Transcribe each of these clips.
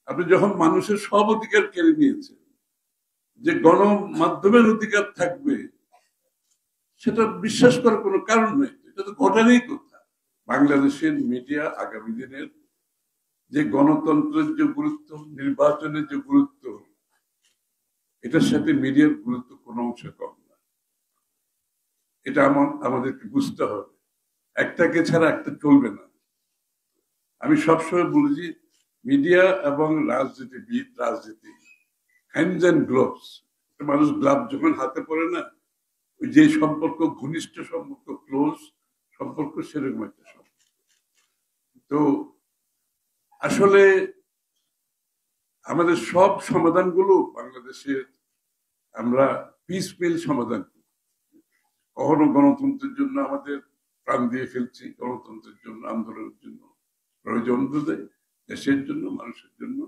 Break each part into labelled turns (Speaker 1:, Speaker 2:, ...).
Speaker 1: আপনি যখন মানুষের সব অধিকার কেড়ে নিয়েছেন, যে গণমাধ্যমের অধিকার থাকবে সেটা বিশ্বাস করার কোনো কারণ নেই। এটা তো ঘটারই কথা। বাংলাদেশের মিডিয়া আগামী দিনের যে গণতন্ত্রের যে গুরুত্ব, নির্বাচনের যে গুরুত্ব, এটার সাথে মিডিয়ার গুরুত্ব কোনো অংশে কম না। এটা আমাদেরকে বুঝতে হবে। একটাকে ছাড়া একটা চলবে না। আমি সবসময় বলেছি, মিডিয়া এবং রাজনীতি হ্যান্ডস অ্যান্ড গ্লোভস। মানুষ গ্লাভ যখন হাতে পড়ে না, ওই যে সম্পর্ক, ঘনিষ্ঠ সম্পর্ক, ক্লোজ সম্পর্ক, সেরকম একটা সম্পর্ক। তো আসলে আমাদের সব সমাধানগুলো বাংলাদেশের আমরা পিসফুল সমাধান করি। কখনো গণতন্ত্রের জন্য আমাদের প্রাণ দিয়ে ফেলছি, গণতন্ত্রের জন্য, আন্দোলনের জন্য, প্রয়োজন অনুযায়ী দেশের জন্য, মানুষের জন্য।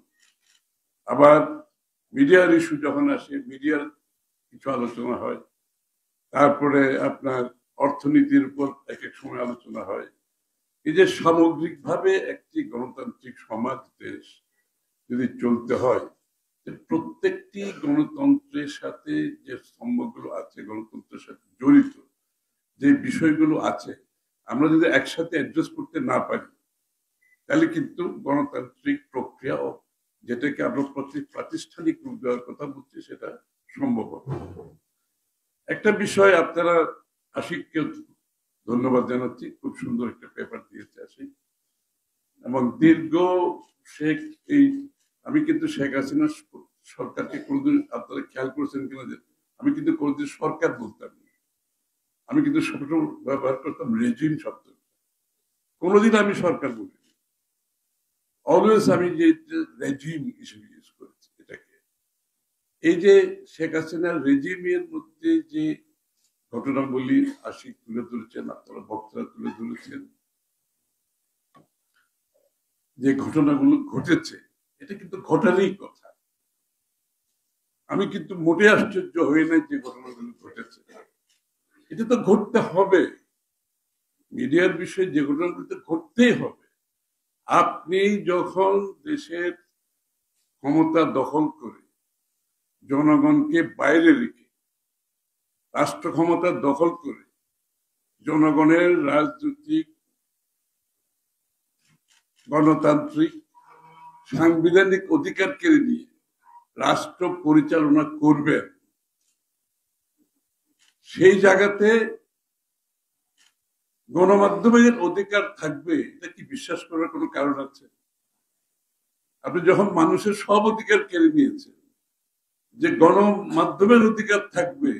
Speaker 1: আবার মিডিয়ার ইস্যু যখন আসে, মিডিয়ার কিছু আলোচনা হয়। তারপরে আপনার অর্থনীতির উপর এক এক সময় আলোচনা হয়। এই যে সামগ্রিকভাবে একটি গণতান্ত্রিক সমাজ, দেশ যদি চলতে হয়, প্রত্যেকটি গণতন্ত্রের সাথে যে স্তম্ভগুলো আছে, গণতন্ত্রের সাথে জড়িত যে বিষয়গুলো আছে, আমরা যদি একসাথে অ্যাড্রেস করতে না পারি, তাহলে কিন্তু গণতান্ত্রিক প্রক্রিয়া, যেটাকে আমরা প্রাতিষ্ঠানিক রূপ দেওয়ার কথা বলছি, সেটা সম্ভব হবে। একটা বিষয় আপনারা আশিককে ধন্যবাদ জানাচ্ছি, খুব সুন্দর একটা পেপার দিয়েছে আশিক। এবং দীর্ঘ আমি কিন্তু শেখ হাসিনা সরকারকে কোনোদিন, আপনারা খেয়াল করেছেন কিনা যে আমি কিন্তু কোনোদিন সরকার বলতাম না, আমি কিন্তু সবসময় ব্যবহার করতাম রেজিম শব্দ। কোনোদিন আমি সরকার বলি, অলওয়েজ আমি যে রেজিম হিসেবে ইউজ করেছি এটাকে। এই যে শেখ হাসিনার রেজিমের মধ্যে যে ঘটনাগুলি আশিক তুলে ধরেছেন, আপনারা বক্তারা তুলে ধরেছেন, যে ঘটনাগুলো ঘটেছে, এটা কিন্তু ঘটারই কথা। আমি কিন্তু মোটে আশ্চর্য হই নাই যে ঘটনাগুলো ঘটেছে। এটা তো ঘটতে হবে। মিডিয়ার বিষয়ে যে ঘটনাগুলো ঘটতেই হবে। আপনি যখন দেশের ক্ষমতা দখল করে জনগণকে বাইরে রেখে, রাষ্ট্র ক্ষমতা দখল করে জনগণের রাজনৈতিক, গণতান্ত্রিক, সাংবিধানিক অধিকার কেড়ে নিয়ে রাষ্ট্র পরিচালনা করবেন, সেই জায়গাতে গণমাধ্যমের অধিকার থাকবে, এটা কি বিশ্বাস করার কোনো কারণ আছে? আপনি যখন মানুষের সব অধিকার কেড়ে নিয়েছেন, যে গণমাধ্যমের অধিকার থাকবে,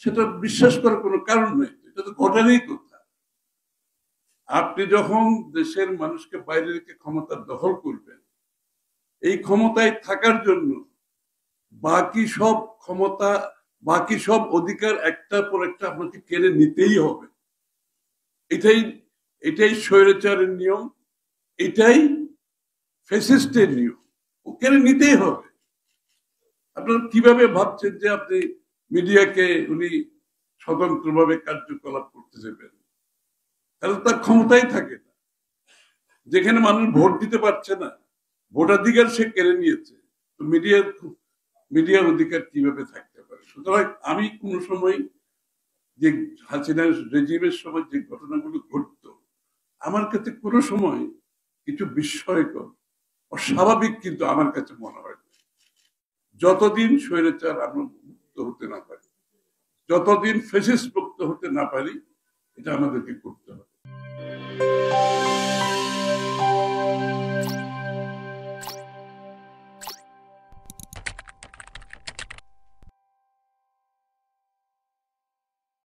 Speaker 1: সেটা বিশ্বাস করার কোনো কারণ নেই। এটা তো ঘটারই কথা। আপনি যখন দেশের মানুষকে বাইরে রেখে ক্ষমতা দখল করবেন, এই ক্ষমতায় থাকার জন্য বাকি সব ক্ষমতা, বাকি সব অধিকার একটার পর একটা আপনাকে কেড়ে নিতেই হবে। এটাই স্বৈরাচারের নিয়ম, এটাই ফ্যাসিস্টের নিয়ম। ও কেড়ে নিতেই হবে। আপনারা কিভাবে ভাবছেন যে আপনি মিডিয়াকে উনি স্বতন্ত্রভাবে কার্যকলাপ করতে দেবেন? তাহলে তার ক্ষমতাই থাকে না। যেখানে মানুষ ভোট দিতে পারছে না, ভোটাধিকার সে কেড়ে নিয়েছে, তো মিডিয়ার অধিকার কিভাবে থাকতে পারে? সুতরাং আমি কোনো সময় যে হাসিনার রেজিমের সময় যে ঘটনাগুলো ঘটতো, আমার কাছে কোনো সময় কিছু বিস্ময়কর, অস্বাভাবিক কিন্তু আমার কাছে মনে হয়। যতদিন স্বৈরাচার আমরা মুক্ত হতে না পারি, যতদিন ফ্যাসিস্ট মুক্ত হতে না পারি, এটা আমাদেরকে করতে